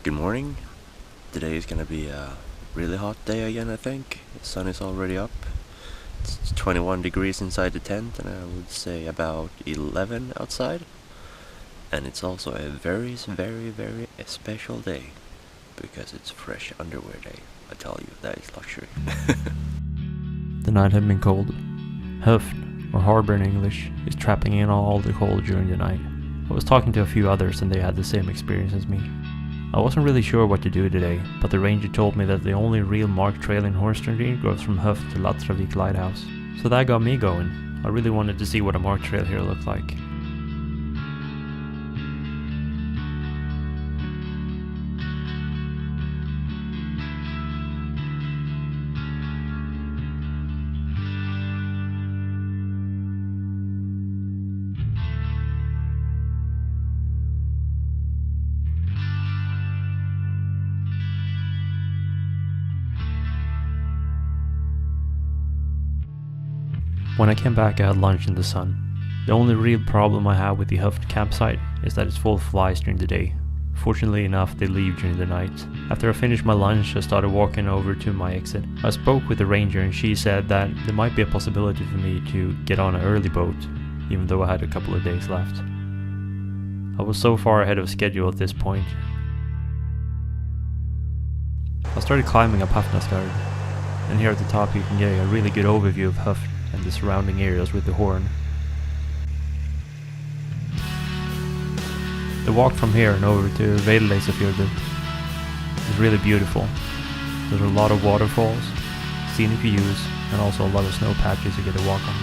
Good morning. Today is gonna be a really hot day again, I think. The sun is already up. It's 21 degrees inside the tent, and I would say about 11 outside. And it's also a very, very, very special day because it's fresh underwear day. I tell you, that is luxury. The night had been cold. Höfn, or harbour in English, is trapping in all the cold during the night. I was talking to a few others and they had the same experience as me. I wasn't really sure what to do today, but the ranger told me that the only real marked trail in Hornstrandir goes from Höfn to Látravík lighthouse. So that got me going. I really wanted to see what a marked trail here looked like. When I came back I had lunch in the sun. The only real problem I have with the Höfn campsite is that it's full of flies during the day. Fortunately enough, they leave during the night. After I finished my lunch, I started walking over to my exit. I spoke with the ranger and she said that there might be a possibility for me to get on an early boat, even though I had a couple of days left. I was so far ahead of schedule at this point. I started climbing up Hutchinson, and here at the top you can get a really good overview of Höfn and the surrounding areas with the Horn. The walk from here and over to Veiðileysufjörður is really beautiful. There's a lot of waterfalls, scenic views, and also a lot of snow patches you get to walk on.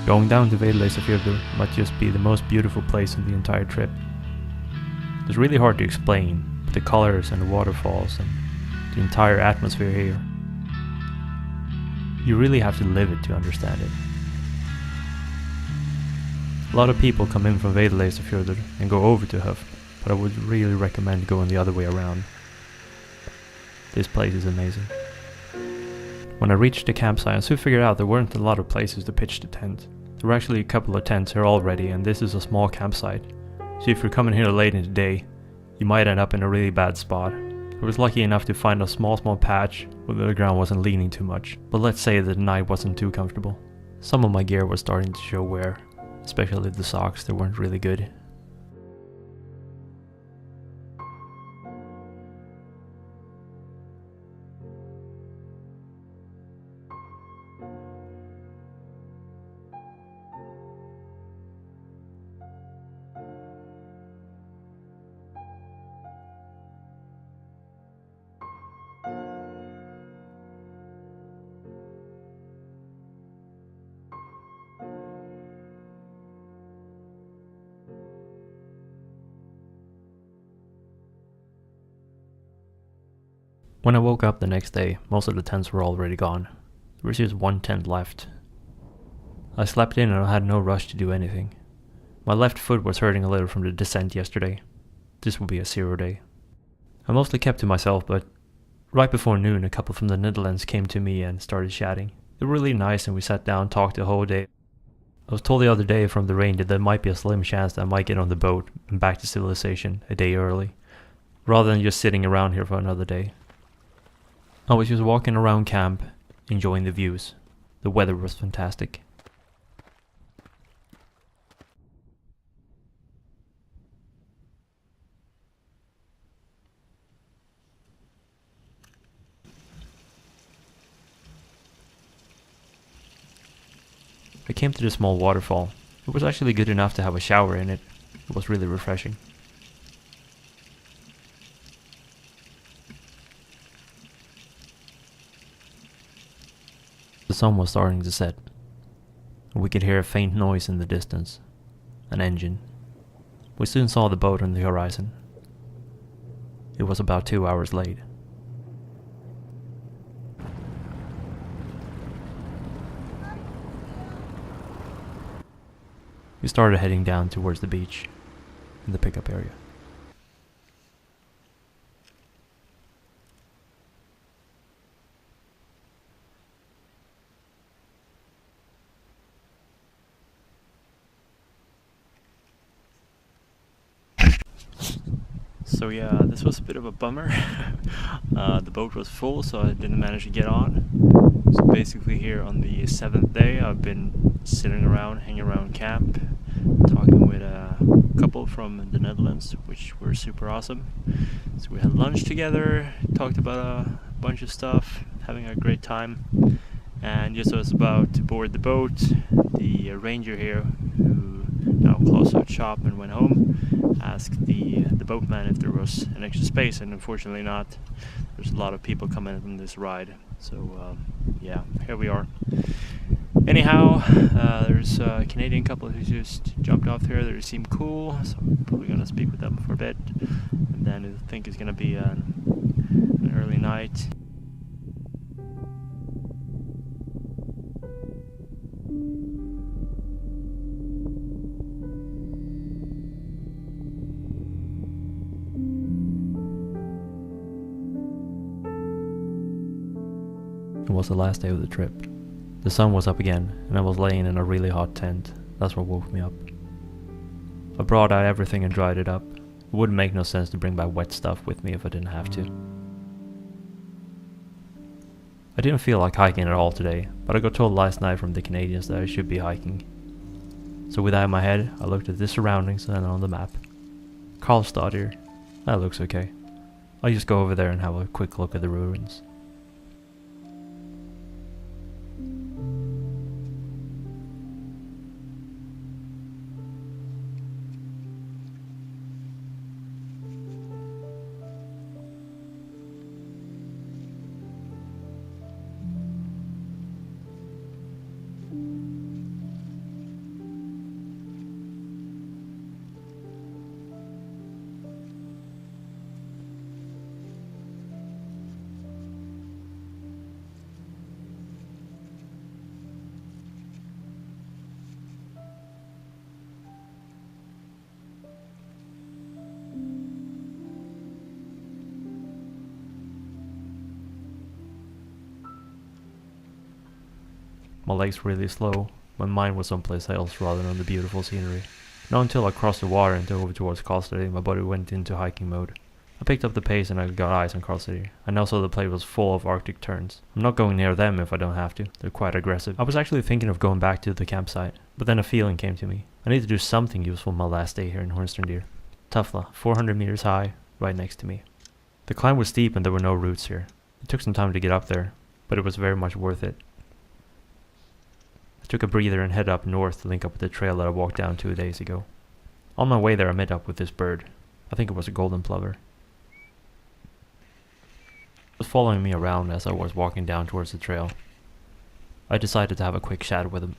Going down to Veiðileysufjörður might just be the most beautiful place in the entire trip. It's really hard to explain, but the colors and the waterfalls and the entire atmosphere here. You really have to live it to understand it. A lot of people come in from Veiðileysufjörður and go over to Höfn, but I would really recommend going the other way around. This place is amazing. When I reached the campsite, I soon figured out there weren't a lot of places to pitch the tent. There were actually a couple of tents here already, and this is a small campsite. So if you're coming here late in the day, you might end up in a really bad spot. I was lucky enough to find a small patch where the ground wasn't leaning too much, but let's say that the night wasn't too comfortable. Some of my gear was starting to show wear, especially the socks, they weren't really good. When I woke up the next day, most of the tents were already gone. There was just one tent left. I slept in and I had no rush to do anything. My left foot was hurting a little from the descent yesterday. This will be a 0 day. I mostly kept to myself, but right before noon a couple from the Netherlands came to me and started chatting. They were really nice and we sat down and talked the whole day. I was told the other day from the ranger that there might be a slim chance that I might get on the boat and back to civilization a day early, rather than just sitting around here for another day. I was just walking around camp, enjoying the views. The weather was fantastic. I came to the small waterfall, It was actually good enough to have a shower in it. It was really refreshing. The sun was starting to set. We could hear a faint noise in the distance. An engine. We soon saw the boat on the horizon. It was about 2 hours late. We started heading down towards the beach in the pickup area. So yeah, this was a bit of a bummer. The boat was full, so I didn't manage to get on. So basically here on the 7th day, I've been sitting around, hanging around camp, talking with a couple from the Netherlands, which were super awesome. So we had lunch together, talked about a bunch of stuff, having a great time. And just as I was about to board the boat, the ranger here, who now closed out shop and went home, asked the boatman if there was an extra space, and unfortunately not. There's a lot of people coming on this ride, so yeah, here we are. Anyhow, there's a Canadian couple who just jumped off here. They seem cool, so I'm probably gonna speak with them for a bit, and then I think it's gonna be an early night. It was the last day of the trip. The sun was up again, and I was laying in a really hot tent. That's what woke me up. I brought out everything and dried it up. It wouldn't make no sense to bring back wet stuff with me if I didn't have to. I didn't feel like hiking at all today, but I got told last night from the Canadians that I should be hiking. So with that in my head, I looked at the surroundings and on the map. Hornstrandir. That looks okay. I'll just go over there and have a quick look at the ruins. My legs were really slow. My mind was someplace else rather than the beautiful scenery. Not until I crossed the water and over towards Hornstrandir, my body went into hiking mode. I picked up the pace and I got eyes on Hornstrandir. I now saw the place was full of Arctic terns. I'm not going near them if I don't have to. They're quite aggressive. I was actually thinking of going back to the campsite, but then a feeling came to me. I need to do something useful my last day here in Hornstrandir. Tufla, 400 meters high, right next to me. The climb was steep and there were no routes here. It took some time to get up there, but it was very much worth it. I took a breather and headed up north to link up with the trail that I walked down 2 days ago. On my way there I met up with this bird. I think it was a golden plover. It was following me around as I was walking down towards the trail. I decided to have a quick chat with him.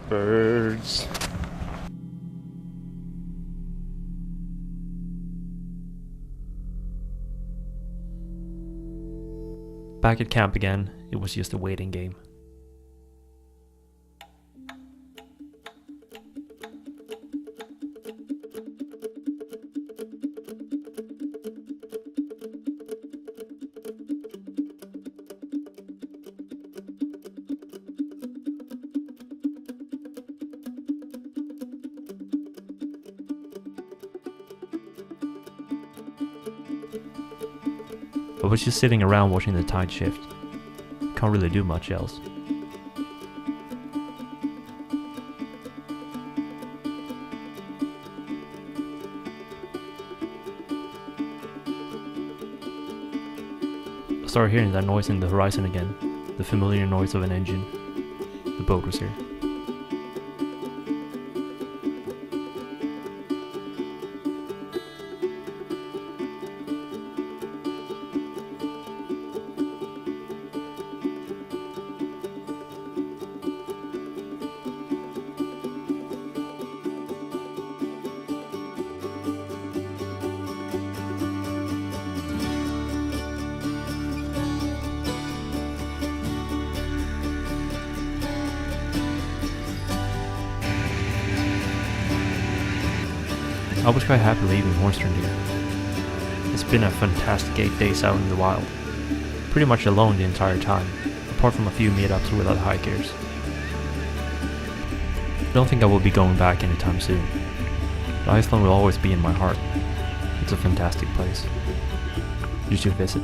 Birds. Back at camp again, it was just a waiting game. I was just sitting around watching the tide shift. Can't really do much else. started hearing that noise in the horizon again, the familiar noise of an engine. The boat was here. I was quite happy leaving Hornstrandir. It's been a fantastic 8 days out in the wild. Pretty much alone the entire time, apart from a few meetups with other hikers. I don't think I will be going back anytime soon, but Iceland will always be in my heart. It's a fantastic place. You should visit.